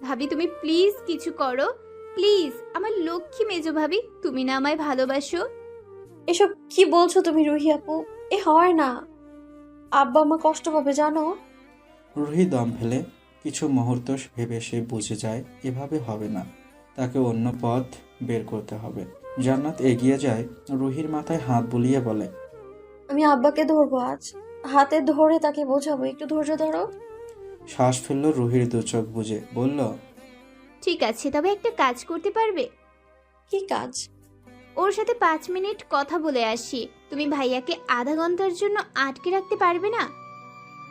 ভাবি তুমি প্লিজ কিছু করো, প্লিজ। আমার লক্ষ্মী মেজো ভাবি, তুমি না আমায় ভালোবাসো? এসব কি বলছো তুমি রুহি আপু? এ হয় না। আব্বা মা কষ্ট পাবে জানো। রুহি দম ফেলে। কিছু মুহূর্ত ভেবে সে বুঝে যায় এভাবে হবে না, তাকে অন্য পথ বের করতে হবে। জান্নাত এগিয়ে যায়, রুহির মাথায় হাত বুলিয়ে বলে, আমি আব্বাকে ধরবো আজ, হাতে ধরে তাকে বোঝাবো, একটু ধৈর্য ধরো। শ্বাস ফেলল রুহির দু চোখ বুজে, বলল, ঠিক আছে, তবে একটা কাজ করতে পারবে? কি কাজ? ওর সাথে 5 মিনিট কথা বলে আসি। তুমি ভাইয়াকে আধা ঘন্টার জন্য আটকে রাখতে পারবে না?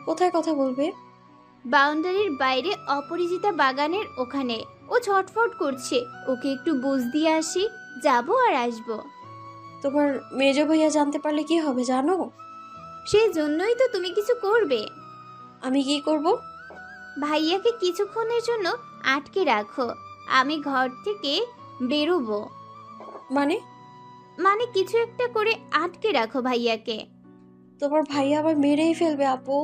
কোথায় কথা বলবে? বাউন্ডারির বাইরে অপরিচিতা বাগানের ওখানে। ও ছটফট করছে, ওকে একটু বুঝ দিয়ে আসি। যাবো আর আসবো। তোমার মেজো ভাইয়া জানতে পারলে কি হবে জানো? সেই জন্যই তো তুমি কিছু করবে। আমি কি করব? ভাইয়াকে কিছুক্ষণের জন্য আটকে রাখো। আমি ঘর থেকে বেরোবো। মানে? মানে কিছু একটা করে আটকে রাখো ভাইয়াকে। তোমার ভাইয়া আবার মেরেই ফেলবে আপু।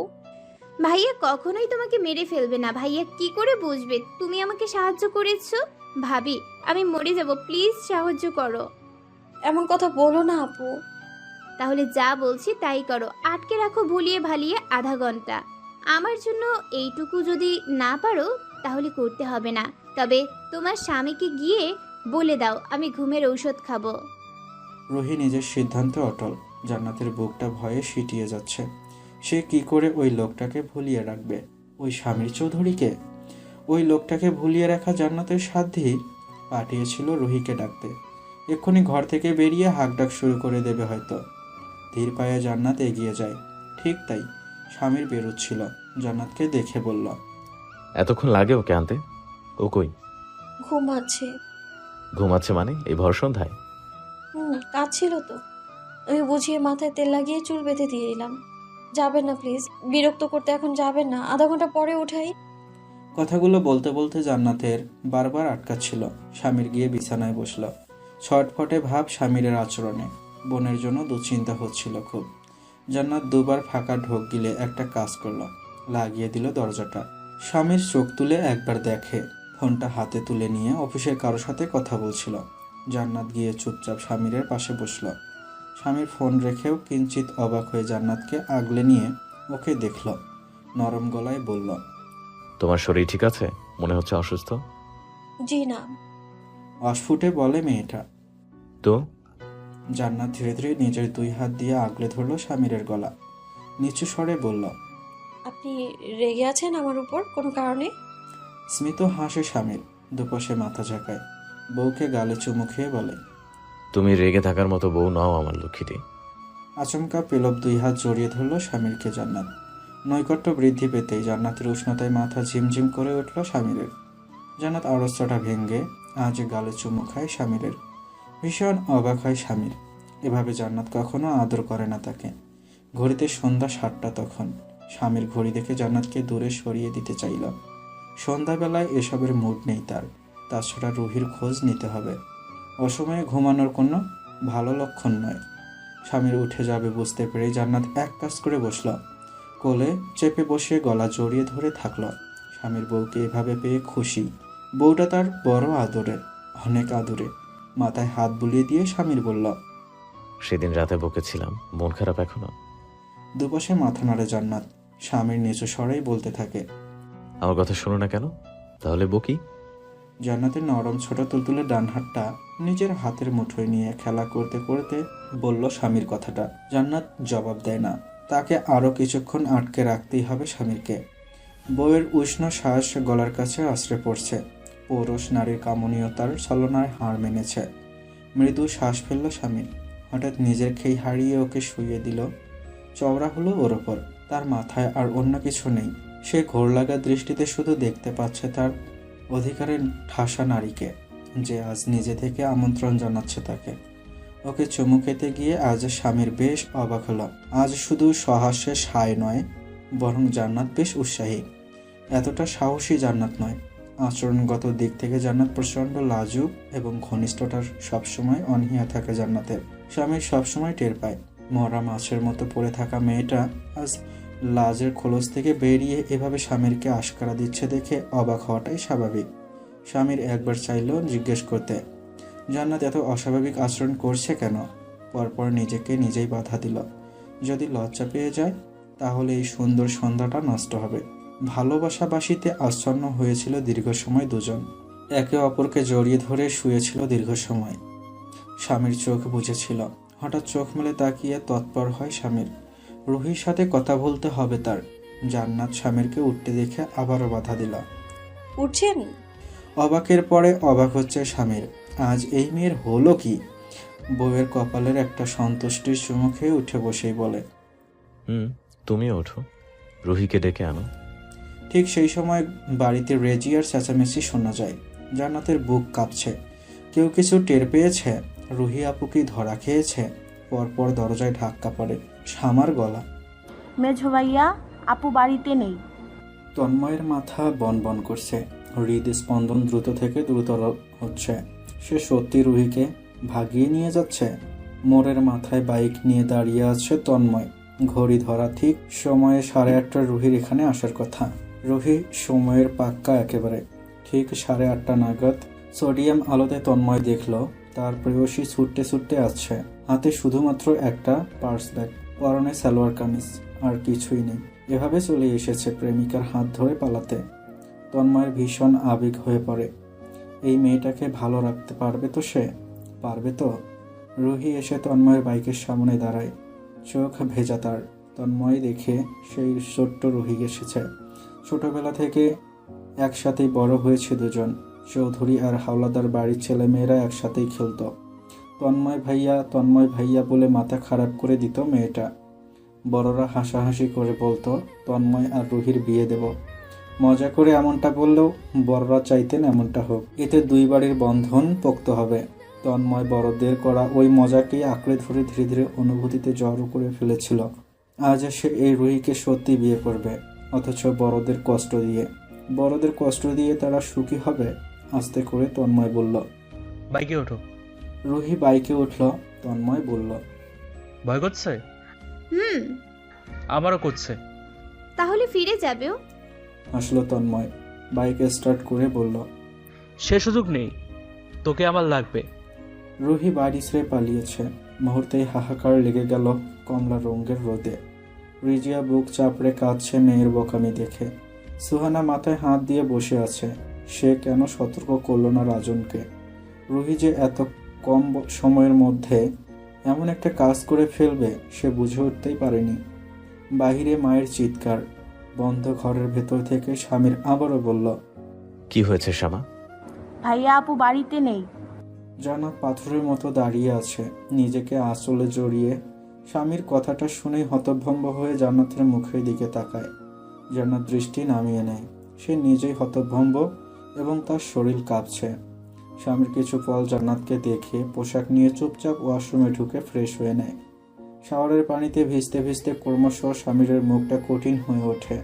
ভাইয়া কখনোই তোমাকে মেরে ফেলবে না। ভাইয়া কি করে বুঝবে তুমি আমাকে সাহায্য করেছো? ভাবি, আমি মরে যাব, প্লিজ সাহায্য করো। এমন কথা বলো না আপু। তাহলে যা বলছি তাই করো। আটকে রাখো ভুলিয়ে ভালিয়ে আধা ঘন্টা। আমার জন্য এইটুকু যদি না পারো তাহলে করতে হবে না। তবে তোমার স্বামীকে গিয়ে বলে দাও আমি ঘুমের ঔষধ খাবো। রুহি নিজের সিদ্ধান্তে অটল। জান্নাতের বুকটা ভয়ে সিটিয়ে যাচ্ছে। সে কি করে ওই লোকটাকে ভুলিয়ে রাখবে? ওই স্বামীর চৌধুরীকে? ওই লোকটাকে ভুলিয়ে রাখা জান্নাতের সাধ্যই পাঠিয়েছিল রুহিকে ডাকতে। এক্ষুনি ঘর থেকে বেরিয়ে হাঁকডাক শুরু করে দেবে হয়তো। ধীর পায়ে জান্নাত এগিয়ে যায়। ঠিক তাই, স্বামীর বেরোচ্ছিল। জান্নাতকে দেখে বলল, এতক্ষণ লাগে ওকে আনতে? ও কই? ঘুমাচ্ছে। ঘুমাচ্ছে মানে এই ভর সন্ধ্যায়? কাজ ছিল তো, আমি বুঝিয়ে মাথায় তেল লাগিয়ে চুল বেঁধে দিয়ে এলাম। যাবেন না প্লিজ, বিরক্ত করতে এখন যাবেন না, আধা ঘন্টা পরে উঠাই। কথাগুলো বলতে বলতে জান্নাতের বারবার আটকাচ্ছিল। স্বামীর গিয়ে বিছানায় বসল। ছটফটে ভাব স্বামীরের আচরণে। বোনের জন্য দুশ্চিন্তা হচ্ছিল খুব। জান্নাত দুবার ফাঁকা ঢোক গিলে একটা কাজ করলো, লাগিয়ে দিল দরজাটা। স্বামীর চোখ তুলে একবার দেখে, ফোনটা হাতে তুলে নিয়ে অফিসের কারোর সাথে কথা বলছিল। জান্নাত গিয়ে চুপচাপ স্বামীরের পাশে বসল। স্বামীর ফোন রেখেও কিঞ্চিত অবাক হয়ে জান্নাতকে আগলে নিয়ে ওকে দেখল। নরম গলায় বলল, তোমার শরীর ঠিক আছে? মনে হচ্ছে অসুস্থ। জি না। অস্ফুটে বলে মেয়েটা। তো জান্নাত ধীরে ধীরে নিজের দুই হাত দিয়ে আগলে ধরল স্বামীরের গলা। নিচু স্বরে বলল, আপনি রেগে আছেন আমার উপর কোনো কারণে? স্মিত হাসে স্বামীর, দুপাশে মাথা ঝাঁকায়। বউকে গালে চুমু খেয়ে বলে, তুমি রেগে থাকার মতো বউ নাও আমার লক্ষ্মীটি। আচমকা পেলব দুই হাত জড়িয়ে ধরল স্বামীরকে জান্নাত। নৈকট্য বৃদ্ধি পেতেই জান্নাতের উষ্ণতায় মাথা ঝিমঝিম করে উঠল স্বামীরের। জান্নাত আড়স্তটা ভেঙ্গে আজ গালে চুমু খায় স্বামীরের। ভীষণ অবাক হয় স্বামীর। এভাবে জান্নাত কখনো আদর করে না তাকে। ঘড়িতে সন্ধ্যা 7টা তখন। স্বামীর ঘড়ি দেখে জান্নাতকে দূরে সরিয়ে দিতে চাইল। সন্ধ্যাবেলায় এসবের মুড নেই তার। তাছাড়া রুহির খোঁজ নিতে হবে। অসময়ে ঘুমানোর কোনো ভালো লক্ষণ নয়। স্বামীর উঠে যাবে বুঝতে পেরে জান্নাত এক কাজ করে বসল। কোলে চেপে বসে গলা জড়িয়ে ধরে থাকল। স্বামীর বউকে এভাবে পেয়ে খুশি। বউটা তার বড় আদরের, অনেক আদরে। মাথায় হাত বুলিয়ে দিয়ে স্বামীর বলল, সেদিন রাতে বকেছিলাম, মন খারাপ এখনো? দুপাশে মাথা নাড়ে জান্নাত। স্বামীর নিচু স্বরেই বলতে থাকে, আমার কথা শোনো না কেন? তাহলে বকি? জান্নাতের নরম ছোট তুলতুলে ডান হাতটা নিজের হাতের মুঠোয় নিয়ে খেলা করতে করতে বলল স্বামীর কথাটা। জান্নাত জবাব দেয় না। তাকে আরও কিছুক্ষণ আটকে রাখতেই হবে স্বামীরকে। বউয়ের উষ্ণ শ্বাস গলার কাছে আশ্রে পড়ছে। পৌরুষ নারীর কামনীয়তার ছলনায় হাড় মেনেছে। মৃদু শ্বাস ফেলল স্বামীর। হঠাৎ নিজের খেই হারিয়ে ওকে শুইয়ে দিল। চওড়া হলো ওর ওপর। তার মাথায় আর অন্য কিছু নেই। সে ঘোর লাগা দৃষ্টিতে শুধু দেখতে পাচ্ছে তার অধিকারের ঠাসা নারীকে, যে আজ নিজে থেকে আমন্ত্রণ জানাচ্ছে তাকে। ওকে চুমু খেতে গিয়ে আজ স্বামীর বেশ অবাক হলো। আজ শুধু সহাস্যে সায় নয়, বরং জান্নাত বেশ উৎসাহী। এতটা সাহসী জান্নাত নয়। আচরণগত দিক থেকে জান্নাত প্রচণ্ড লাজুক এবং ঘনিষ্ঠতার সবসময় অনীহা থাকে জান্নাতের। স্বামী সবসময় টের পায়। মরা মাছের মতো পড়ে থাকা মেয়েটা আজ লাজের খোলস থেকে বেরিয়ে এভাবে স্বামীরকে আশকারা দিচ্ছে দেখে অবাক হওয়াটাই স্বাভাবিক। স্বামীর একবার চাইলেও জিজ্ঞেস করতে, জান্নাত এত অস্বাভাবিক আচরণ করছে কেন? পরপর নিজেকে নিজেই বাধা দিল। যদি লজ্জা পেয়ে যায় তাহলে এই সুন্দর সন্ধ্যাটা নষ্ট হবে। ভালোবাসাবাসিতে আচ্ছন্ন হয়েছিল দীর্ঘ সময় দুজন। একে অপরকে জড়িয়ে ধরে শুয়েছিল দীর্ঘ সময়। স্বামীর চোখ বুজেছিল। হঠাৎ চোখ মেলে তাকিয়ে তৎপর হয় স্বামীর। রুহির সাথে কথা বলতে হবে তার। জান্নাত স্বামীরকে উঠতে দেখে আবারও বাধা দিল। উঠছেন? অবাকের পরে অবাক হচ্ছে স্বামীর। আজ এই মেয়ের হলো কি? বউয়ের কপালের একটা সন্তুষ্টির চুমু খেয়ে উঠে বসেই বলে, তুমিও ওঠো, রুহিকে ডেকে আনো। ঠিক সেই সময় বাড়িতে রেজিয়ার চেঁচামেচি শোনা যায়। জান্নাতের বুক কাঁপছে। কেউ কিছু টের পেয়েছে? রুহি আপু কি ধরা খেয়েছে? পরপর দরজায় ধাক্কা পড়ে। শামার গলা। মেঝো ভাইয়া, আপু বাড়িতে নেই। তন্ময়ের মাথা বনবন করছে। হৃদস্পন্দন দ্রুত থেকে দ্রুতর হচ্ছে। সে সত্যি রুহিকে ভাগিয়ে নিয়ে যাচ্ছে। মোড়ের মাথায় বাইক নিয়ে দাঁড়িয়ে আছে তন্ময়। ঘড়ি ধরা ঠিক সময়ে 8:30 রুহির এখানে আসার কথা। রুহি সময়ের পাক্কা একেবারে। ঠিক 8:30 নাগাদ সোডিয়াম আলোতে তন্ময় দেখল তার প্রেয়সী ছুটতে ছুটতে আসছে। হাতে শুধুমাত্র একটা পার্স ব্যাগ, পরনে সালোয়ার কামিজ, আর কিছুই নেই। এভাবে চলে এসেছে প্রেমিকার হাত ধরে পালাতে। তন্ময়ের ভীষণ আবেগ হয়ে পড়ে। এই মেয়েটাকে ভালো রাখতে পারবে তো সে? পারবে তো? রুহি এসে তন্ময়ের বাইকের সামনে দাঁড়ায়। চোখ ভেজা তার। তন্ময় দেখে সেই ছোট্ট রুহি এসেছে। ছোটবেলা থেকে একসাথেই বড় হয়েছে দুজন। চৌধুরী আর হাওলাদার বাড়ির ছেলেমেয়েরা একসাথেই খেলতো। তন্ময় ভাইয়া বলে মাথা খারাপ করে দিত মেয়েটা। বড়রা হাসাহাসি করে বলতো তন্ময় আর রুহির বিয়ে দেব। মজা করে এমনটা বললেও বড়রা চাইতেন এমনটা হোক। এতে দুই বাড়ির বন্ধন পোক্ত হবে। তন্ময় বড়দের করা ওই মজাকেই আঁকড়ে ধরে ধীরে ধীরে অনুভূতিতে জড়ো করে ফেলেছিল। আজ সে এই রুহিকে সত্যি বিয়ে করবে, অথচ বড়দের কষ্ট দিয়ে তারা সুখী হবে। আস্তে করে তন্ময় বলল, বাইকে ওঠো। রুহি বাইকে উঠল। তন্ময় বলল, ভয় করছে? হুম। আমারও করছে। তাহলে ফিরে যাবেও? আসলো তন্ময়। বাইক স্টার্ট করে বলল, সে সুযোগ নেই, তোকে আমার লাগবে। রুহি বাড়ি ছেড়ে পালিয়েছে। মুহূর্তেই হাহাকার লেগে গেল কমলা রঙের রোদে। রিজিয়া বুক চাপড়ে কাঁদছে মেয়ের বোকামি দেখে। সুহানা মাথায় হাত দিয়ে বসে আছে। সে কেন সতর্ক করল না রাজনকে? রুহি যে এত কম সময়ের মধ্যে এমন একটা কাজ করে ফেলবে সে বুঝে উঠতেই পারেনি। বাহিরে মায়ের চিৎকার। বন্ধ ঘরের ভেতর থেকে স্বামীর আবারও বলল, কি হয়েছে শ্যামা? ভাইয়া আপু বাড়িতে নেই। জান্নাত পাথরের মতো দাঁড়িয়ে আছে, নিজেকে আঁচলে জড়িয়ে। স্বামীর কথাটা শুনেই হতভম্ব হয়ে জান্নাতের মুখের দিকে তাকায়। জান্নাত দৃষ্টি নামিয়ে নেয়। সে নিজেই হতভম্ব এবং তার শরীর কাঁপছে। স্বামীর কিছু পল জান্নাতকে দেখে পোশাক নিয়ে চুপচাপ ওয়াশরুমে ঢুকে ফ্রেশ হয়ে নেয়। শাওয়ারের পানিতে ভিজতে ভিজতে ক্রমশ স্বামীর মুখটা কঠিন হয়ে ওঠে।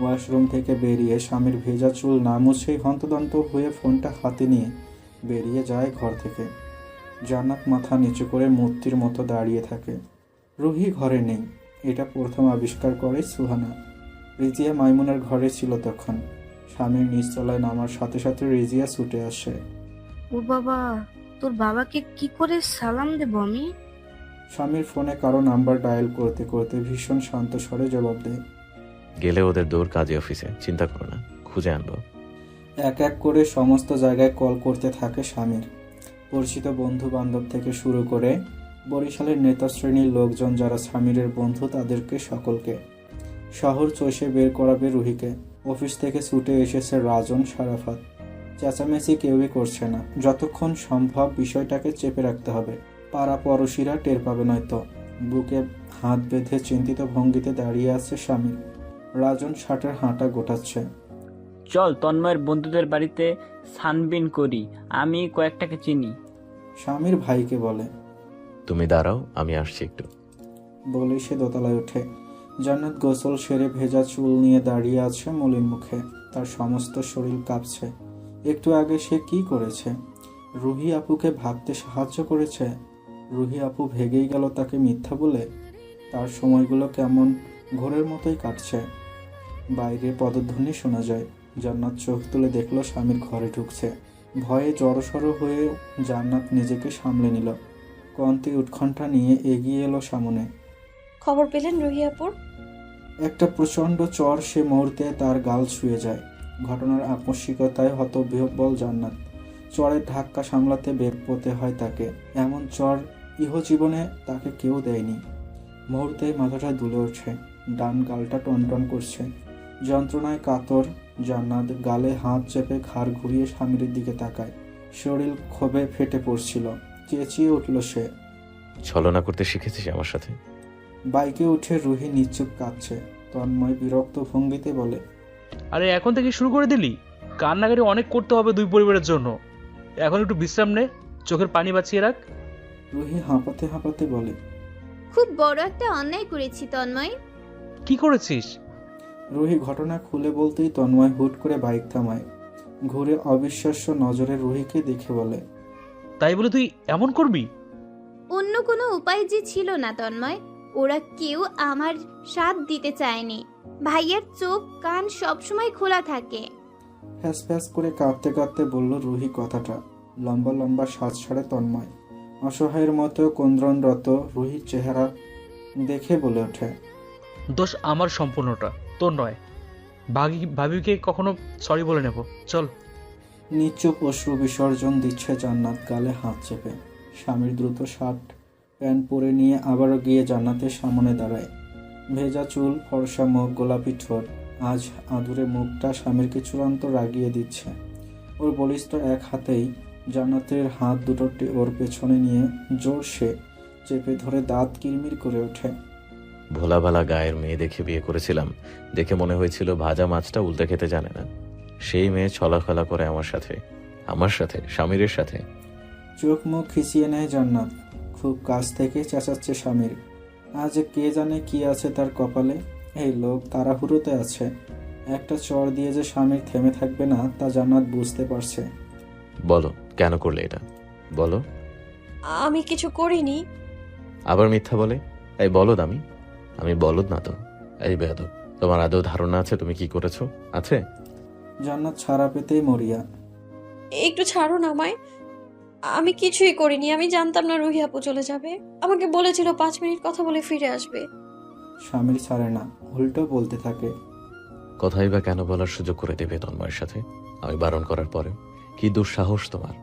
ওয়াশরুম থেকে বেরিয়ে স্বামীর ভেজা চুল না মুছেই হন্তদন্ত হয়ে ফোনটা হাতে নিয়ে বেরিয়ে যায় ঘর থেকে। জান্নাত মাথা নিচু করে মূর্তির মতো দাঁড়িয়ে থাকে। রুহি ঘরে নেই। এটা প্রথম আবিষ্কার করে সুহানা। রিজিয়া মাইমুনের ঘরে ছিল তখন। স্বামীর নিচতলায় নামার সাথে সাথে রিজিয়া ছুটে আসে। ও বাবা, তোর বাবাকে কি করে সালাম দেব আমি? স্বামীর ফোনে কারো নাম্বার ডায়াল করতে করতে ভীষণ শান্ত স্বরে জবাব দেয়, গেলে ওদের দৌড় কাজী অফিসে, চিন্তা করো না, খুঁজে আনবো। এক এক করে সমস্ত জায়গায় কল করতে থাকে স্বামীর। পরিচিত বন্ধু বান্ধব থেকে শুরু করে বরিশালের নেতা শ্রেণীর লোকজন যারা স্বামীরের বন্ধু তাদেরকে সকলকে। শহর চষে বের করাবে রুহিকে। অফিস থেকে ছুটে এসেছে রাজন, সারাফাত। চেঁচামেচি কেউই করছে না। যতক্ষণ সম্ভব বিষয়টাকে চেপে রাখতে হবে। পাড়া পড়শিরা টের পাবে নয়তো। বুকে হাত বেঁধে চিন্তিত ভঙ্গিতে দাঁড়িয়ে আছে স্বামী। রাজন শার্টের হাঁটা গোটাচ্ছে। চল তন্ময়ের বন্ধুদের বাড়িতে সানবিন করি, আমি কয়েকটাকে চিনি। স্বামীর ভাইকে বলে, তুমি দাঁড়াও, আমি আসছি একটু। বলে সে দোতলায় ওঠে। জান্নাত গোসল সেরে ভেজা চুল নিয়ে দাঁড়িয়ে আছে মলিন মুখে। তার সমস্ত শরীর কাঁপছে। একটু আগে সে কি করেছে? রুহি আপুকে ভাবতে সাহায্য করেছে। রুহি আপু ভেগেই গেল তাকে মিথ্যা বলে। তার সময়গুলো কেমন ঘোরের মতোই কাটছে। বাইরে পদধ্বনি শোনা যায়। জান্নাত চোখ তুলে দেখল স্বামীর ঘরে ঢুকছে। ভয়ে জড়সড় হয়ে জান্নাত নিজেকে সামলে নিল। কন্তি উৎকণ্ঠা নিয়ে এগিয়ে এলো সামনে। খবর পেলেন রুহি আপুর? একটা প্রচণ্ড চর সে মুহূর্তে তার গাল ছুঁয়ে যায়। ঘটনার আকস্মিকতায় হতবিহ্বল জান্নাত। চরের ধাক্কা সামলাতে বেগ পেতে হয় তাকে। এমন চর ইহজীবনে তাকে কেউ দেয়নি। মুহূর্তেই মাথাটা দুলে ওঠে, ডান গালটা টনটন করছে। যন্ত্রণায় কাতর জান্নাত গালে হাত চেপে ঘাড় ঘুরিয়ে স্বামীর দিকে তাকায়। শরীর ক্ষোভে ফেটে পড়ছিল। চেঁচিয়ে উঠল সে। ছলনা করতে শিখেছিস আমার সাথে? বাইকে উঠে রুহি নিশ্চুপ কাঁদছে। তন্ময় বিরক্ত ভঙ্গিতে বলে, আরে এখন থেকে শুরু করে দিলি? কান্নাকাটি অনেক করতে হবে দুই পরিবারের জন্য। এখন একটু বিশ্রাম নে, চোখের পানি বাঁচিয়ে রাখ। রুহি হাঁপাতে হাঁপাতে বলে, খুব বড় একটা অন্যায় করেছি তন্ময়। কি করেছিস? রুহি ঘটনা খুলে বলতেই তন্ময় হুট করে বাইক থামায়। ঘুরে অবিশ্বাস্য নজরে রুহিকে দেখে বলে, তাই বলে তুই এমন করবি? অন্য কোনো উপায় যে ছিল না তন্ময়। ওরা কেউ আমার সাথ দিতে চায়নি। ভাইয়ের চোখ কান সবসময় খোলা থাকে। ফ্যাস ফ্যাস করে কাঁদতে কাঁদতে বলল রুহি কথাটা। লম্বা লম্বা শ্বাস ছাড়ে তন্ময়। অসহায়ের মতো ক্রন্দনরত রুহির চেহারা দেখে বলে ওঠে, দোষ আমার সম্পূর্ণটা, তোর নয়। ভাবিকে কখনো সরি বলে নেব, চল। নিচুপ অশ্রু বিসর্জন দিচ্ছে জান্নাত গালে হাত চেপে। স্বামীর দ্রুত শার্ট প্যান্ট পরে নিয়ে আবারও গিয়ে জান্নাতের সামনে দাঁড়ায়। ভেজা চুল, ফর্সা মুখ, গোলাপি ঠোঁট। আজ আদুরে মুখটা স্বামীরকে চূড়ান্ত রাগিয়ে দিচ্ছে। ওর বলিষ্ঠ এক হাতেই জান্নাতের হাত দুটোটি ওর পেছনে নিয়ে জোরসে চেপে ধরে দাঁত কিরমির করে ওঠে। ভোলাভালা গায়ের মেয়ে দেখে বিয়ে করেছিলাম, দেখে মনে হয়েছিল ভাজা মাছটা উল্টে খেতে জানে না। সেই মেয়ে ছলাফেলা করে আমার সাথে স্বামীরের সাথে। চোখ মুখ খিচিয়ে নেয় জান্নাত। খুব কাছ থেকে চেঁচাচ্ছে স্বামীর। আজ কে জানে কি আছে তার কপালে। এই লোক তাড়াহুড়োতে আছে। একটা চর দিয়ে যে স্বামীর থেমে থাকবে না তা জান্নাত বুঝতে পারছে। বলো কেন করলে এটা, বলো। আমি কিছু করিনি। আবার মিথ্যা বলে? এই বলদ আমি বলদ না তো? এই বেয়াদব, তোমার আদৌ ধারণা আছে তুমি কি করেছো? আছে? জান্নাত ছাড়া পেতেই মরিয়া। একটু ছাড়ুন আমায়। আমি কিছুই করিনি। আমি জানতাম না রুহি আপু চলে যাবে। আমাকে বলেছিল 5 মিনিট কথা বলে ফিরে আসবে। স্বামীর ছাড়ে না, উল্টো বলতে থাকে। কথাই বা কেন বলার সুযোগ করে দেবে তন্ময়ের সাথে আমি বারণ করার পরে? কি দুঃসাহস তোমার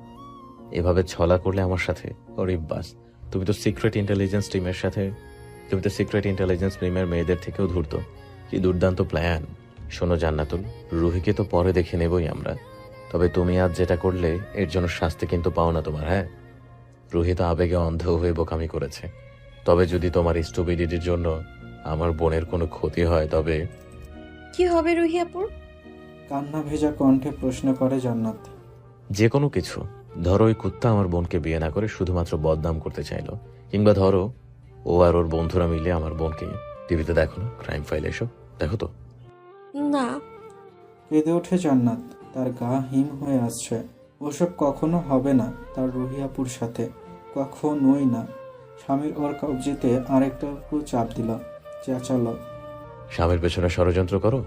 এভাবে ছলা করলে আমার সাথে? বাস, তুমি তো সিক্রেট ইন্টেলিজেন্স টিমের মেয়েদের থেকেও ধূর্ত। কি দুর্দান্ত প্ল্যান। শোনো জান্নাতুল, রুহিকে তো পরে দেখে নেবই আমরা, তবে তুমি আজ যেটা করলে এর জন্য শাস্তি কিন্তু পাও না তোমার। হ্যাঁ, রুহি তো আবেগে অন্ধ হয়ে বোকামি করেছে। তবে যদি তোমার স্টুপিডিটির জন্য আমার বোনের কোনো ক্ষতি হয় তবে কি হবে রুহি আপুর? কান্না ভেজা কণ্ঠে প্রশ্ন করে জান্নাত। যে কোনো কিছু। ধরো ওই কুত্তা আমার বোনকে বিয়ে না করে শুধুমাত্র বদনাম করতে চাইলো, কিংবা ধরো ও আর ওর বন্ধুরা মিলে আমার বোনকে, টিভিতে দেখো না ক্রাইম ফাইল, এসো দেখো তো। না। কেঁদে ওঠে জান্নাত। তার গা হিম হয়ে আসছে। ওসব কখনো হবে না তার রুহি আপুর সাথে, কখনোই না। স্বামীর ওর কবজিতে আরেকটা চাপ দিল, চেঁচালো, স্বামীর পেছনে ষড়যন্ত্র করো?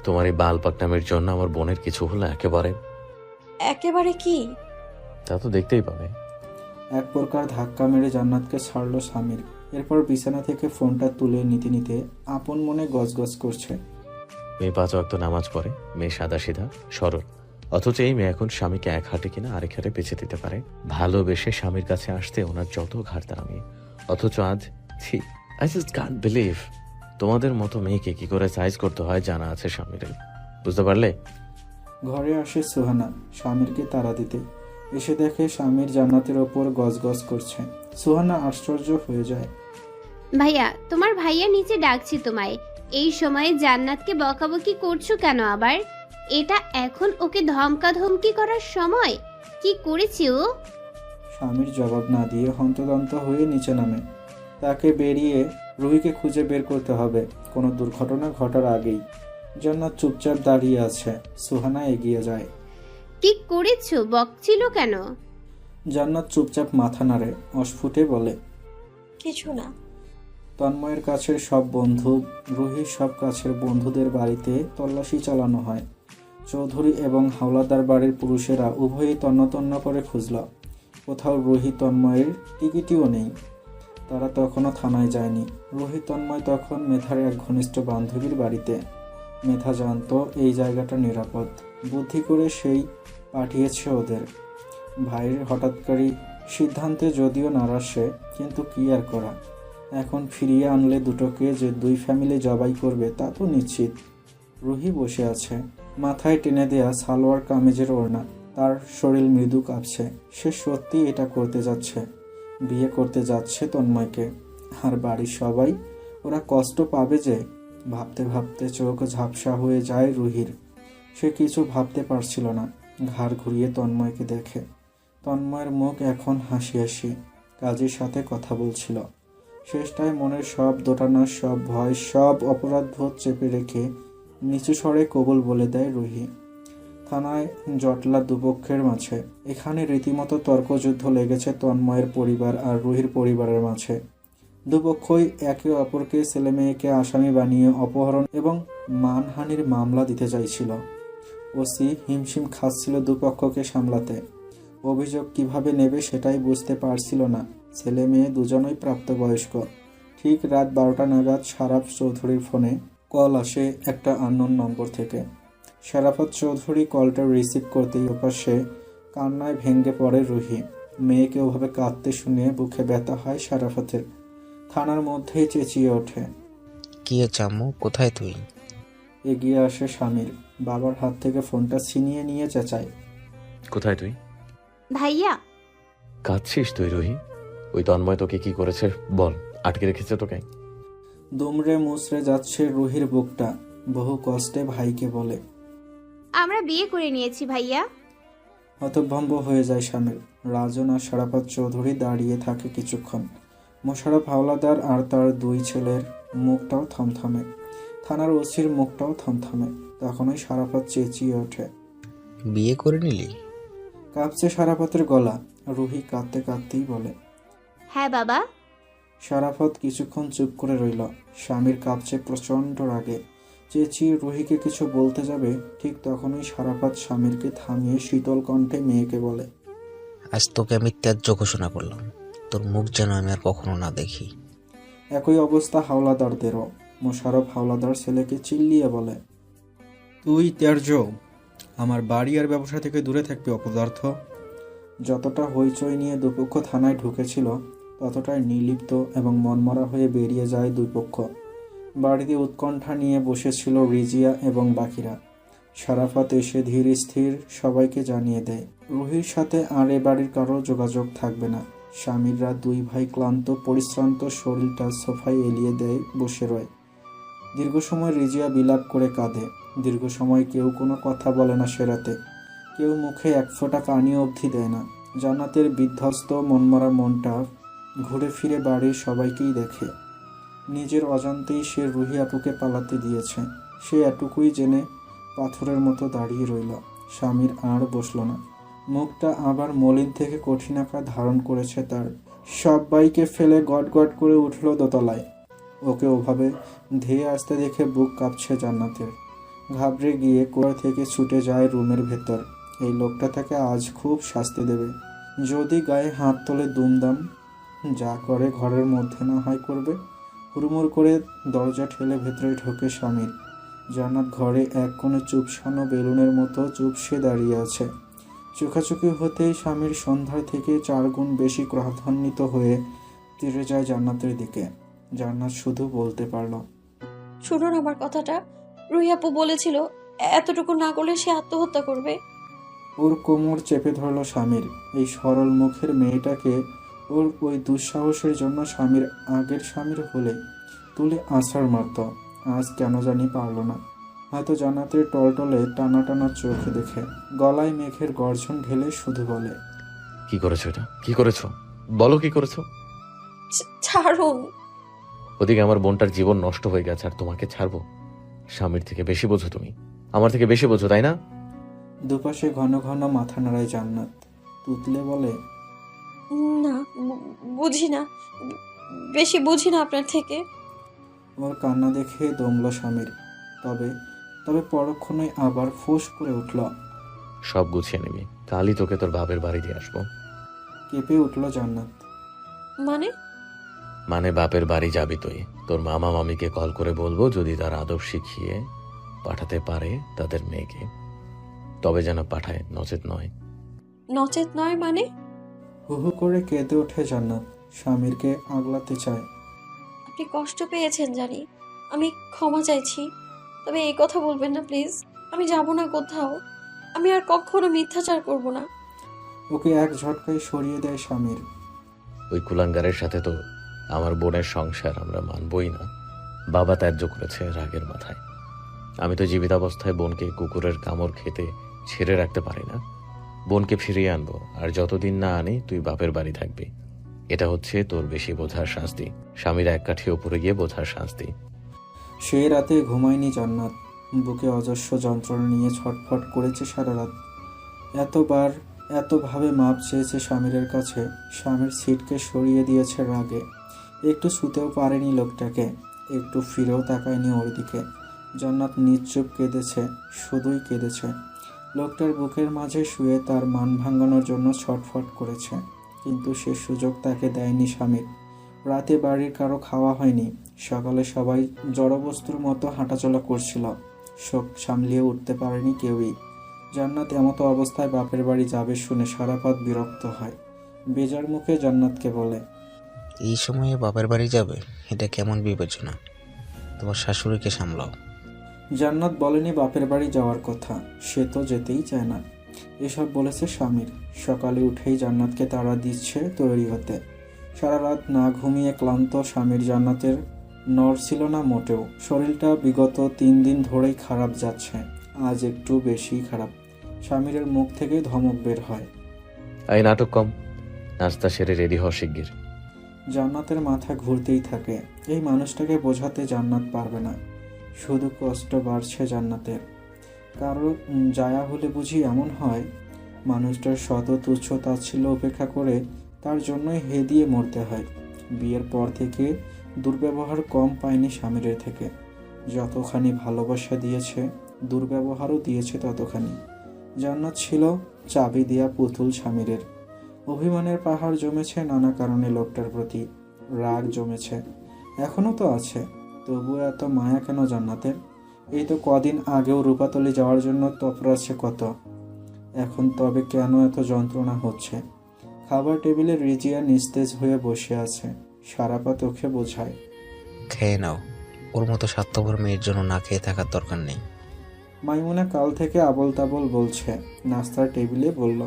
তোমার এই বালপাক নামের জন্য আমার বোনের কিছু হলো একেবারে কি? তা তো দেখতেই পাবে। এক প্রকার ধাক্কা মেরে জান্নাতকে ছাড়লো স্বামীর। এরপর বিছানা থেকে ফোনটা তুলে নিতে নিতে আপন মনে গজগজ করছে। মেয়ে 5 ওয়াক্ত নামাজ পড়ে, মেয়ে সাদা সিধা সরল, অথচ এই মেয়ে এখন স্বামীকে এক হাতে কিনা আরেক হাতে বেঁচে দিতে পারে। ভালোবেসে স্বামীর কাছে আসতে ওনার যত ঘাট দাঁড়ামি, অথচ আজ আই জাস্ট কান্ট বিলিভ তোমাদের মতো মেয়েকে কি করে সাইজ করতে হয় জানা আছে স্বামীর। বুঝতে পারলে? ঘরে আসে সুহানা স্বামীরকে তাড়া দিতে। এসে দেখে স্বামীর জান্নাতের ওপর গজগজ করছে। সুহানা আশ্চর্য হয়ে যায়। ভাইয়া, তোমার ভাইয়া নিচে ডাকছি তোমায়। এই সময়ে জান্নাতকে বকাবকি করছো কেন আবার? এটা এখন ওকে ধমকাধমকি করার সময়? কি করেছি ও? স্বামীর জবাব না দিয়ে হন্তদন্ত হয়ে নিচে নামে। তাকে বেরিয়ে রুহিকে খুঁজে বের করতে হবে কোনো দুর্ঘটনা ঘটার আগেই। জান্নাত চুপচাপ দাঁড়িয়ে আছে। সুহানা এগিয়ে যায়। কি করেছো? বকছিল কেন? জান্নাত চুপচাপ মাথা নাড়ে, অস্ফুটে বলে, কিছু না। তন্ময়ের কাছের সব বন্ধু, রুহির সব কাছের বন্ধুদের বাড়িতে তল্লাশি চালানো হয়। চৌধুরী এবং হাওলাদার বাড়ির পুরুষেরা উভয়ই তন্ন তন্ন করে খুঁজল। কোথাও রুহি তন্ময়ের টিকিটিও নেই। তারা তখনও থানায় যায়নি। রুহি তন্ময় তখন মেধার এক ঘনিষ্ঠ বান্ধবীর বাড়িতে। মেধা জানতো এই জায়গাটা নিরাপদ, বুদ্ধি করে সেই পাঠিয়েছে ওদের। ভাইয়ের হঠাৎকারী সিদ্ধান্তে যদিও নারাজ সে, কিন্তু কি আর করা। এখন ফিরিয়ে আনলে দুটোকে যে দুই ফ্যামিলি জবাই করবে তা তো নিশ্চিত। রুহি বসে আছে, মাথায় টেনে দেয়া সালোয়ার কামিজের ওড়না। তার শরীর মৃদু কাঁপছে। সে সত্যি এটা করতে যাচ্ছে, বিয়ে করতে যাচ্ছে তন্ময়কে। আর বাড়ির সবাই, ওরা কষ্ট পাবে যে। ভাবতে ভাবতে চোখ ঝাপসা হয়ে যায় রুহির। সে কিছু ভাবতে পারছিল না। ঘাড় ঘুরিয়ে তন্ময়কে দেখে। তন্ময়ের মুখ এখন হাসি হাসি, কাজের সাথে কথা বলছিল। শেষটায় মনের সব দোটানা, সব ভয়, সব অপরাধবোধ চেপে রেখে নিচু স্বরে কবুল বলে দেয় রুহি। থানায় জটলা দুপক্ষের মাঝে। এখানে রীতিমতো তর্কযুদ্ধ লেগেছে তন্ময়ের পরিবার আর রুহির পরিবারের মাঝে। দুপক্ষই একে অপরকে ছেলেমেয়েকে আসামি বানিয়ে অপহরণ এবং মানহানির মামলা দিতে চাইছিল। ওসি হিমশিম খাচ্ছিল দুপক্ষকে সামলাতে। অভিযোগ কিভাবে নেবে সেটাই বুঝতে পারছিল না। ছেলে মেয়ে দুজনই প্রাপ্তবয়স্ক। ঠিক রাত 12টা নাগাদ শারাফ চৌধুরীর ফোনে কল আসে একটা আননোন নম্বর থেকে। শারাফত চৌধুরী কলটা রিসিভ করতেই ওপাশে কান্নায় ভেঙে পড়ে রুহি। মেয়েকে ওভাবে কাঁদতে শুনে বুকে ব্যথা হয় শারাফতের। থানার মধ্যেই চেঁচিয়ে ওঠে, কি চামু, কোথায় তুই? এগিয়ে আসে স্বামীর। বাবার হাত থেকে ফোনটা ছিনিয়ে নিয়ে চেঁচায়, কোথায় তুই? ভাইয়া, কাঁদছিস তুই রুহি? ওই তন্ময় তোকে কি করেছে বল, আটকে রেখেছে তোকে? দুমড়ে মুচড়ে যাচ্ছে রুহির বুকটা। বহু কষ্টে ভাইকে বলে, আমরা বিয়ে করে নিয়েছি ভাইয়া। হতভম্ব হয়ে যায় স্বামীর। রাজন আর শারাফত চৌধুরী দাঁড়িয়ে থাকে কিছুক্ষণ। মোশাররফ হাওলাদার আর তার দুই ছেলের মুখটাও থমথমে। থানার ওসির মুখটাও থমথমে। তখনই শারাফত চেঁচিয়ে ওঠে, বিয়ে করে নিলি? কাঁপছে শারাফতের গলা। রুহি কাঁদতে কাঁদতেই বলে, হ্যাঁ বাবা। শারাফত কিছুক্ষণ চুপ করে রইল। স্বামীর কাঁপছে প্রচণ্ড রাগে। চেঁচিয়ে রুহিকে কিছু বলতে যাবে, ঠিক তখনই শারাফত স্বামীরকে থামিয়ে শীতল কণ্ঠে মেয়েকে বলে, আজ তোকে আমি ত্যায্য ঘোষণা করলাম। তোর মুখ যেন আমি আর কখনো না দেখি। একই অবস্থা হাওলাদারদেরও। মোশাররফ হাওলাদার ছেলেকে চিল্লিয়ে বলে, তুই ত্যায্য, আমার বাড়ি আর ব্যবসা থেকে দূরে থাকবে অপদার্থ। যতটা হইচই নিয়ে দুপক্ষ থানায় ঢুকেছিল, ততটাই নির্লিপ্ত এবং মনমরা হয়ে বেরিয়ে যায় দুই পক্ষ। বাড়িতে উৎকণ্ঠা নিয়ে বসেছিল রিজিয়া এবং বাকিরা। শারাফত এসে ধীর স্থির সবাইকে জানিয়ে দেয়, রুহির সাথে আর এ বাড়ির কারো যোগাযোগ থাকবে না। স্বামীরা দুই ভাই ক্লান্ত পরিশ্রান্ত শরীরটা সোফায় এলিয়ে দেয়, বসে রয়। দীর্ঘ সময় রিজিয়া বিলাপ করে কাঁদে। দীর্ঘ সময় কেউ কোনো কথা বলে না সে রাতে। কেউ মুখে এক ফোঁটা পানি অবধি দেয় না। জান্নাতের বিধ্বস্ত মনমরা মনটা ঘুরে ফিরে বাড়ির সবাইকেই দেখে। নিজের অজান্তেই সে রুহি আপুকে পালাতে দিয়েছে। সে এটুকুই জেনে পাথরের মতো দাঁড়িয়ে রইল। স্বামীর আর বসল না। মুখটা আবার মলিন থেকে কঠিন আকার ধারণ করেছে তার। সবাইকে ফেলে গট গট করে উঠল দোতলায়। ওকে ওভাবে ধেয়ে আসতে দেখে বুক কাঁপছে জান্নাতের। ঘাবড়ে গিয়ে কোয়া থেকে ছুটে যায় রুমের ভেতর। এই লোকটা তাকে আজ খুব শাস্তি দেবে। যদি গায়ে হাত তোলে দুমদাম, যা করে ঘরের মধ্যে না হয় করবে। হুড়মুড় করে দরজা ঠেলে ভেতরে ঢোকে স্বামীর। জান্নাত ঘরে এক কোণে চুপসানো বেলুনের মতো চুপসে দাঁড়িয়ে আছে। চোখাচোখি হতেই স্বামীর সন্ধ্যার থেকে 4 গুণ বেশি ক্রোধান্বিত হয়ে তেড়ে যায় জান্নাতের দিকে। জান্নাত শুধু বলতে পারল, শুনুন আমার কথাটা। রুহি আপু বলেছিল এতটুকু না করলে সে আত্মহত্যা করবে। ওর কোমর চেপে ধরল স্বামীর। এই সরল মুখের মেয়েটাকে ওর ওই দুঃসাহসের জন্য স্বামীর আগের স্বামীর হলে তুলে আছাড় মারত। আজ কেন জানি পারল না। হয়তো জান্নাতের টলটলে টানা টানা চোখে দেখে গলায় মেঘের গর্জন ঢেলে শুধু বলে, কি করেছো এটা? কি করেছো বলো, কি করেছো? ছাড়ুন। ওদিকে আমার বোনটার জীবন নষ্ট হয়ে গেছে আর তোমাকে ছাড়বো? স্বামীর থেকে বেশি বোঝো তুমি, আমার থেকে বেশি বোঝো, তাই না? দুপাশে ঘন ঘন মাথা নাড়ায় জান্নাত। তুতলে বলে, না, বুঝি না। বেশি বুঝি না আপনার থেকে। ওর কান্না দেখে দমল স্বামীর। তবে তবে পরক্ষণেই আবার ফোঁস করে উঠল। সব গুছিয়ে নিবি, কালই তোকে তোর বাপের বাড়ি দিয়ে আসবো। কেঁপে উঠল জান্নাত। মানে বাপের বাড়ি যাবি তুই, তোর মামা মামিকে কল করে বলবো যদি তার আদব শিখিয়ে পাঠাতে পারে তাদের মেয়েকে, তবে যেন পাঠায়, নচেত নয়। নচেত নয় মানে? হু হু করে কেঁদে ওঠে জান্নাত। স্বামীরকে আগলাতে চায়। আপনি কষ্ট পেয়েছেন জানি, আমি ক্ষমা চাইছি, তবে এই কথা বলবেন না প্লিজ। আমি যাব না কোথাও, আমি আর কখনো মিথ্যাচার করব না। ওকে এক ঝটকায় সরিয়ে দেয় স্বামীর। ওই কুলাঙ্গারের সাথে তো আমার বোনের সংসার আমরা মানবই না। বাবা ত্যায্য করেছে রাগের মাথায়। আমি তো জীবিতাবস্থায় বোনকে কুকুরের কামড় খেতে ছেড়ে রাখতে পারি না। বোনকে ফিরিয়ে আনবো, আর যতদিন না আনি তুই বাপের বাড়ি থাকবি। এটা হচ্ছে তোর বেশি বোঝার শাস্তি, স্বামীর এক কাঠি ওপরে গিয়ে বোঝার শাস্তি। সেই রাতে ঘুমায়নি জান্নাত। বুকে অজস্র যন্ত্রণা নিয়ে ছটফট করেছে সারা রাত। এতবার এতভাবে মাপ চেয়েছে স্বামীরের কাছে। স্বামীর সিটকে সরিয়ে দিয়েছে রাগে। একটু শুতেও পারেনি লোকটাকে, একটু ফিরেও তাকায়নি ওর দিকে। জান্নাত নিশ্চুপ কেঁদেছে, শুধুই কেঁদেছে। লোকটার বুকের মাঝে শুয়ে তার মান ভাঙানোর জন্য ছটফট করেছে, কিন্তু সে সুযোগ তাকে দেয়নি স্বামীর। রাতে বাড়ির কারো খাওয়া হয়নি। সকালে সবাই জড়বস্তুর মতো হাঁটাচলা করছিল। শোক সামলিয়ে উঠতে পারেনি কেউই। জান্নাত এমতো অবস্থায় বাপের বাড়ি যাবে শুনে সারাপাত বিরক্ত হয়। বেজার মুখে জান্নাতকে বলে, এই সময়ে বাপের বাড়ি যাবে? এটা কেমন বিবেচনা? তোমার শাশুড়িকে সামলাও। জান্নাত বলেনি বাপের বাড়ি যাওয়ার কথা, সে তো যেতেই চায় না। এসব বলেছে স্বামীর। সকালে উঠেই জান্নাতকে তাড়া দিচ্ছে তৈরি হতে। সারা রাত না ঘুমিয়ে ক্লান্ত স্বামীর জান্নাতের নড়ছিল না মোটেও। শরীরটা বিগত 3 দিন ধরেই খারাপ যাচ্ছে, আজ একটু বেশি খারাপ। স্বামীরের মুখ থেকে ধমক বের হয়, এই নাটক কম, নাস্তা সেরে রেডি হ শিগগির। জান্নাতের মাথা ঘুরতেই থাকে। এই মানুষটাকে বোঝাতে জান্নাত পারবে না। শুধু কষ্ট বাড়ছে জান্নাতের। কারো জায়া হলে বুঝি এমন হয়? মানুষটার শত তুচ্ছ তাচ্ছিল্য উপেক্ষা করে তার জন্যই হে দিয়ে মরতে হয়। বিয়ের পর থেকে দুর্ব্যবহার কম পায়নি স্বামীরের থেকে। যতখানি ভালোবাসা দিয়েছে, দুর্ব্যবহারও দিয়েছে ততখানি। জান্নাত ছিল চাবি দেয়া পুতুল স্বামীরের। অভিমানের পাহাড় জমেছে নানা কারণে লোকটার প্রতি। রাগ জমেছে, এখনো তো আছে। তবুও এত মায়া কেন জান্নাতের? এই তো কদিন আগেও রূপাতলি যাওয়ার জন্য তপরাচ্ছে কত। এখন তবে কেন এত যন্ত্রণা হচ্ছে? খাবার টেবিলে রিজিয়া নিস্তেজ হয়ে বসে আছে। সারাপা চোখে বোঝায়, খেয়ে নাও। ওর মতো স্বার্থপর মেয়ের জন্য না খেয়ে থাকার দরকার নেই। মাইমুনা কাল থেকে আবল তাবল বলছে। নাস্তার টেবিলে বলল,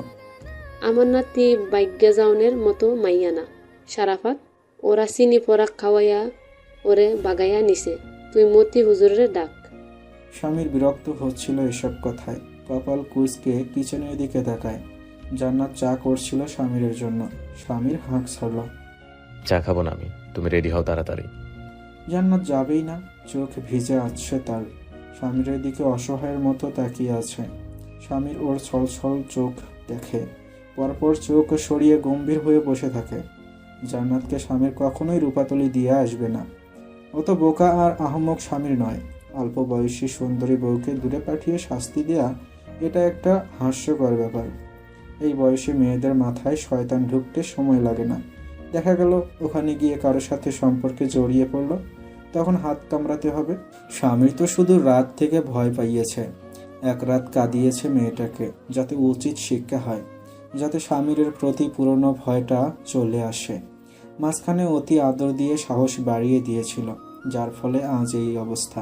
আমার নাতি বাইজ্ঞা যাওনের মতো মাইয়া না সারাফাত, ওরা চিনি পরাক খাওয়াইয়া ওরে বাগাইয়া নিছে, তুই মতি হুজুরের ডাক। স্বামীর বিরক্ত হচ্ছিল এসব কথায়। কপাল কুঁচকে কিচেনের দিকে তাকায়। জান্নাত চা করছিল স্বামীরের জন্য। স্বামীর হাঁক ছাড়ল, চা খাবো না আমি, তুমি রেডি হও তাড়াতাড়ি। জান্নাত যাবেই না। চোখ ভিজে আসছে তার। স্বামীরের দিকে অসহায়ের মতো তাকিয়ে আছে। স্বামীর ওর ছলছল চোখ দেখে, পরপর চোখ সরিয়ে গম্ভীর হয়ে বসে থাকে। জান্নাতকে স্বামীর কখনোই রূপাতলি দিয়ে আসবে না। ও তো বোকা আর আহমক স্বামীর নয়। অল্প বয়সী সুন্দরী বউকে দূরে পাঠিয়ে শাস্তি দেয়া, এটা একটা হাস্যকর ব্যাপার। এই বয়সী মেয়েদের মাথায় শয়তান ঢুকতে সময় লাগে না। দেখা গেল ওখানে গিয়ে কারোর সাথে সম্পর্কে জড়িয়ে পড়ল, তখন হাত কামড়াতে হবে। স্বামীর তো শুধু রাত থেকে ভয় পাইয়েছে। এক রাত কাঁদিয়েছে মেয়েটাকে, যাতে উচিত শিক্ষা হয়, যাতে স্বামীরের প্রতি পুরনো ভয়টা চলে আসে। মাঝখানে অতি আদর দিয়ে সাহস বাড়িয়ে দিয়েছিল, যার ফলে আজ এই অবস্থা।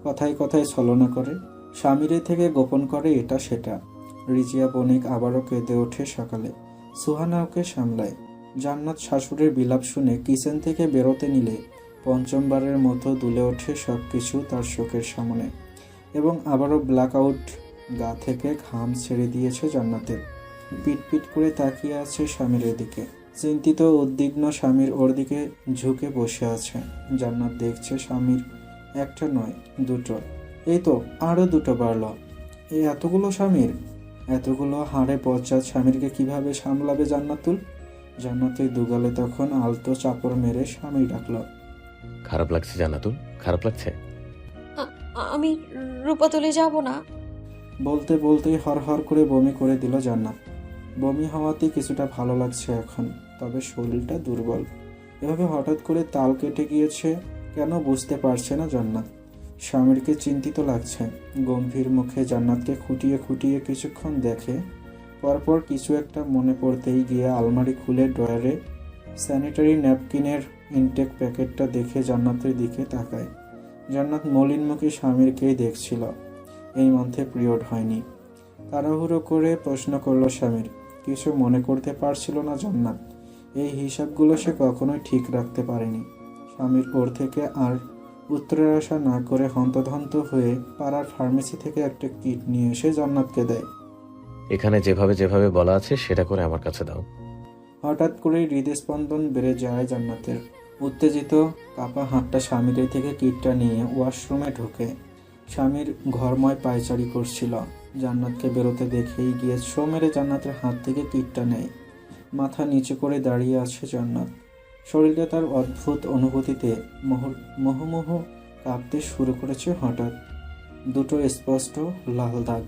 কথায় কথায় ছলনা করে, স্বামীরের থেকে গোপন করে এটা সেটা। রিজিয়া বণিক আবারও কেঁদে ওঠে সকালে। সুহানা ওকে সামলায়। জান্নাত শাশুড়ির বিলাপ শুনে কিচেন থেকে বেরোতে নিলে পঞ্চমবারের মতো দুলে ওঠে সব কিছু তার চোখের সামনে। এবং আবারও ব্ল্যাকআউট। গা থেকে ঘাম ছেড়ে দিয়েছে জান্নাতের। পিটপিট করে তাকিয়ে আছে স্বামীর দিকে। চিন্তিত উদ্বিগ্ন স্বামীর ওর দিকে ঝুঁকে বসে আছে। জান্নাত দেখছে স্বামীর একটা নয়, দুটো, এই তো আরও দুটো বাড়ল। এই এতগুলো স্বামীর, এতগুলো হাড়ে পশ্চাৎ স্বামীরকে কিভাবে সামলাবে জান্নাতুল? জান্নাতের দুগালে তখন আলতো চাপড় মেরে স্বামী ডাকলো। খারাপ লাগছে জান্নাতুল, খারাপ লাগছে? আমি রূপাতলে যাব না। বলতে বলতেই হরহর করে বমি করে দিল জান্নাত। বমি হওয়াতে কিছুটা ভালো লাগছে এখন, তবে শরীরটা দুর্বল। এভাবে হঠাৎ করে তাল কেটে গিয়েছে কেন বুঝতে পারছে না জান্নাত। স্বামীরকে চিন্তিত লাগছে। গম্ভীর মুখে জান্নাতকে খুঁটিয়ে খুঁটিয়ে কিছুক্ষণ দেখে। পরপর কিছু একটা মনে পড়তেই গিয়ে আলমারি খুলে ড্রয়ারে স্যানিটারি ন্যাপকিনের ইনটেক প্যাকেটটা দেখে জান্নাতের দিকে তাকায়। জান্নাত মলিন মুখে স্বামীরকেই দেখছিল। এই মধ্যে পিরিয়ড হয়নি। তাড়াহুড়ো করে প্রশ্ন করল স্বামীর। কিছু মনে করতে পারছিল না জান্নাত। এই হিসাবগুলো সে কখনোই ঠিক রাখতে পারেনি। স্বামীর ওর থেকে আর উত্তরের আশা না করে হন্তদন্ত হয়ে পাড়ার ফার্মেসি থেকে একটা কিট নিয়ে এসে জান্নাতকে দেয়। এখানে যেভাবে যেভাবে বলা আছে সেটা করে আমার কাছে দাও। হঠাৎ করেই হৃদস্পন্দন বেড়ে যায় জান্নাতের। উত্তেজিত কাপা হাতটা স্বামীর থেকে কিটটা নিয়ে ওয়াশরুমে ঢোকে। স্বামীর ঘরময় পায়চারি করছিল। জান্নাতকে বেরোতে দেখেই গিয়ে শো মেরে জান্নাতের হাত থেকে কিটটা নেয়। মাথা নিচু করে দাঁড়িয়ে আছে জান্নাত। শরীরে তার অদ্ভুত অনুভূতিতে মুহুর্মুহু কাঁপতে শুরু করেছে হঠাৎ। দুটো স্পষ্ট লাল দাগ।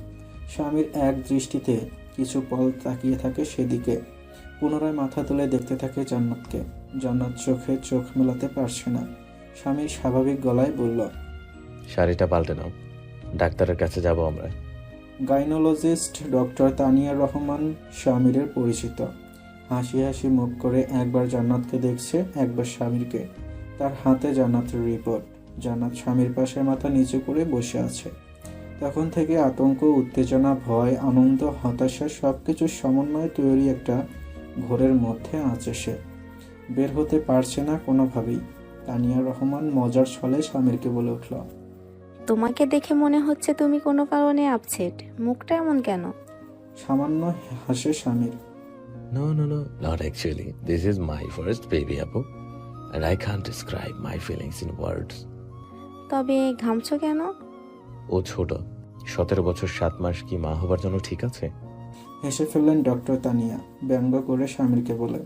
স্বামীর এক দৃষ্টিতে কিছু পল তাকিয়ে থাকে সেদিকে। পুনরায় মাথা তুলে দেখতে থাকে জান্নাতকে। জান্নাত চোখে চোখ মেলাতে পারছে না। স্বামীর স্বাভাবিক গলায় বলল, শাড়িটা পাল্টে নাও, ডাক্তারের কাছে যাব আমরা। গাইনোলজিস্ট ডক্টর তানিয়া রহমান স্বামীরের পরিচিত। হাসি হাসি মুখ করে একবার জান্নাতকে দেখছে, একবার স্বামীরকে। তার হাতে জান্নাতের রিপোর্ট। জান্নাত স্বামীর পাশে মাথা নিচু করে বসে আছে। তখন থেকে আতঙ্ক, উত্তেজনা, ভয়, আনন্দ, হতাশা সবকিছুর সমন্বয়ে তৈরি একটা ঘোরের মধ্যে আছে সে। বের হতে পারছে না কোনোভাবেই। তানিয়া রহমান মজার ছলে স্বামীরকে বলে উঠল, তোমাকে দেখে মনে হচ্ছে তুমি কোনো কারণে আপসেট। মুখটা এমন কেন? সামান্য হাসে স্বামীর। No, no, no, not actually. This is my first baby, Apu. And I can't describe my feelings in words. তবে ঘামছো কেন? ও ছোট, 17 বছর 7 মাস কি মা হবার জন্য ঠিক আছে? হেসে ফেললেন ডক্টর তানিয়া, ব্যঙ্গ করে স্বামীরকে বলে।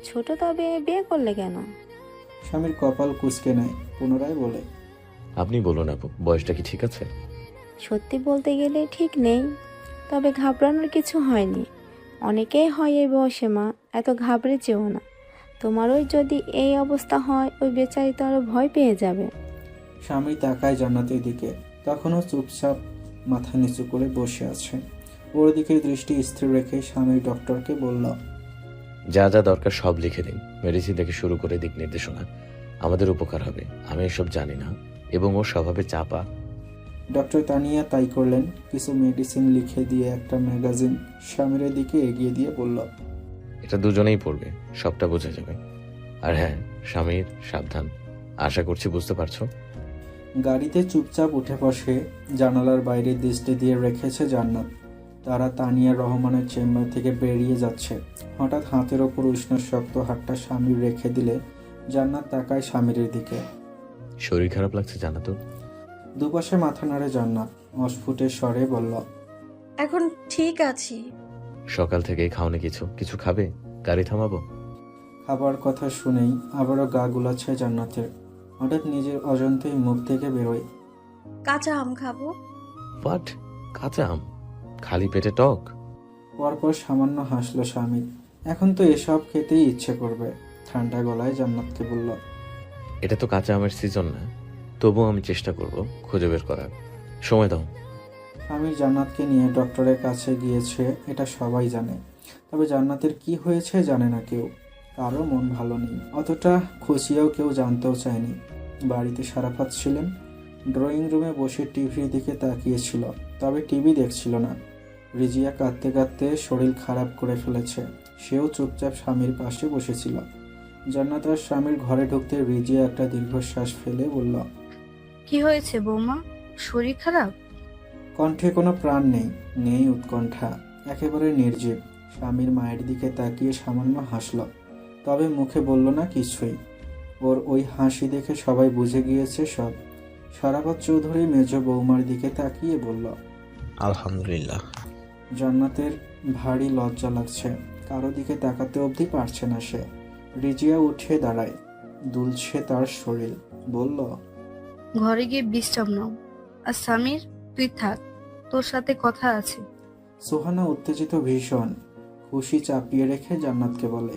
ছোট তবে বিয়ে করলে কেন? স্বামীর কপাল কুঁচকে নেয়, পুনরায় বলে, আপনি বলুন আপু, বয়সটা কি ঠিক আছে? সত্যি বলতে গেলে ঠিক নেই, তবে ঘাবড়ানোর কিছু হয়নি। অনেকেই হয় এই বয়সে মা, এত ঘাবড়ে যেও না। তোমারও যদি এই অবস্থা হয়, ওই বেচারি তো আরো ভয় পেয়ে যাবে। স্বামী তাকায় জান্নাতের দিকে। তখনও চুপচাপ মাথা নিচু করে বসে আছে। ওর দিকে দৃষ্টি স্থির রেখে স্বামী ডক্টরকে বলল, যা যা দরকার সব লিখে দিন, মেডিসিন থেকে শুরু করে দিক নির্দেশনা। আমাদের উপকার হবে। আমি এসব জানি না এবং ওর স্বভাবে চাপা। ডক্টর তানিয়া তাই করলেন। কিছু মেডিসিন লিখে দিয়ে একটা ম্যাগাজিন স্বামীর দিকে এগিয়ে দিয়ে বলল, এটা দুজনেই পড়বে, সবটা বোঝা যাবে। আর হ্যাঁ, স্বামীর সাবধান। আশা করছি বুঝতে পারছো। গাড়িতে চুপচাপ উঠে বসে জানালার বাইরে দৃষ্টি দিয়ে রেখেছে জান্নাত। তারা তানিয়া রহমানের চেম্বার থেকে বেরিয়ে যাচ্ছে। হঠাৎ হাতের ওপর উষ্ণ শক্ত হাতটা স্বামীর রেখে দিলে জান্নাত তাকায় স্বামীর দিকে। শরীর খারাপ লাগছে জান্নাতুল? দুপাশে মাথা নাড়ে জান্নাত, অস্ফুটে স্বরে বলল, এখন ঠিক আছি। সকাল থেকেই খাওনি কিছু? কিছু খাবে? গাড়ি থামাবো? খাবার কথা শুনেই আবারও গা গুলাচ্ছে জান্নাতের। হঠাৎ নিজের অজান্তেই মুখ থেকে বেরোয়, কাঁচা আম খাবো। হোয়াট? কাঁচা আম? খালি পেটে টক? পরপর সামান্য হাসলো স্বামী। এখন তো এসব খেতেই ইচ্ছে করবে। ঠান্ডা গলায় জান্নাতকে বলল, এটা তো কাঁচা আমের সিজন না, তবুও আমি চেষ্টা করব খুঁজে বের করার। সময় দাও। স্বামীর জান্নাতকে নিয়ে ডক্টরের কাছে গিয়েছে, এটা সবাই জানে। তবে জান্নাতের কি হয়েছে জানে না কেউ। কারো মন ভালো নেই, অতটা খুশিও কেউ জানতেও চায়নি। বাড়িতে সারাফাত ছিলেন। ড্রয়িং রুমে বসে টিভির দিকে তাকিয়েছিল, তবে টিভি দেখছিল না। রিজিয়া কাঁদতে কাঁদতে শরীর খারাপ করে ফেলেছে। সেও চুপচাপ স্বামীর পাশে বসেছিল। জান্নাত আর স্বামীর ঘরে ঢুকতে রিজিয়া একটা দীর্ঘশ্বাস ফেলে বলল, কি হয়েছে বৌমা? শরীর খারাপ? কণ্ঠে কোনো প্রাণ নেই, নেই উৎকণ্ঠা, একেবারে নির্জীব। স্বামীর মায়ের দিকে তাকিয়ে সামান্য হাসল, তবে মুখে বলল না কিছুই। ওর ওই হাসি দেখে সবাই বুঝে গিয়েছে সব। সারাফাত চৌধুরী মেজ বৌমার দিকে তাকিয়ে বলল, আলহামদুলিল্লাহ। জান্নাতের ভারী লজ্জা লাগছে। কারো দিকে তাকাতে অবধি পারছে না সে। রিজিয়া উঠে দাঁড়ায়, দুলছে তার শরীর, বলল, ঘরে গিয়ে বিশ্রাম নাও। আর সামির, তুই থাক, তোর সাথে কথা আছে। সোহানা উত্তেজিত ভীষণ, খুশি চাপিয়ে রেখে জান্নাতকে বলে,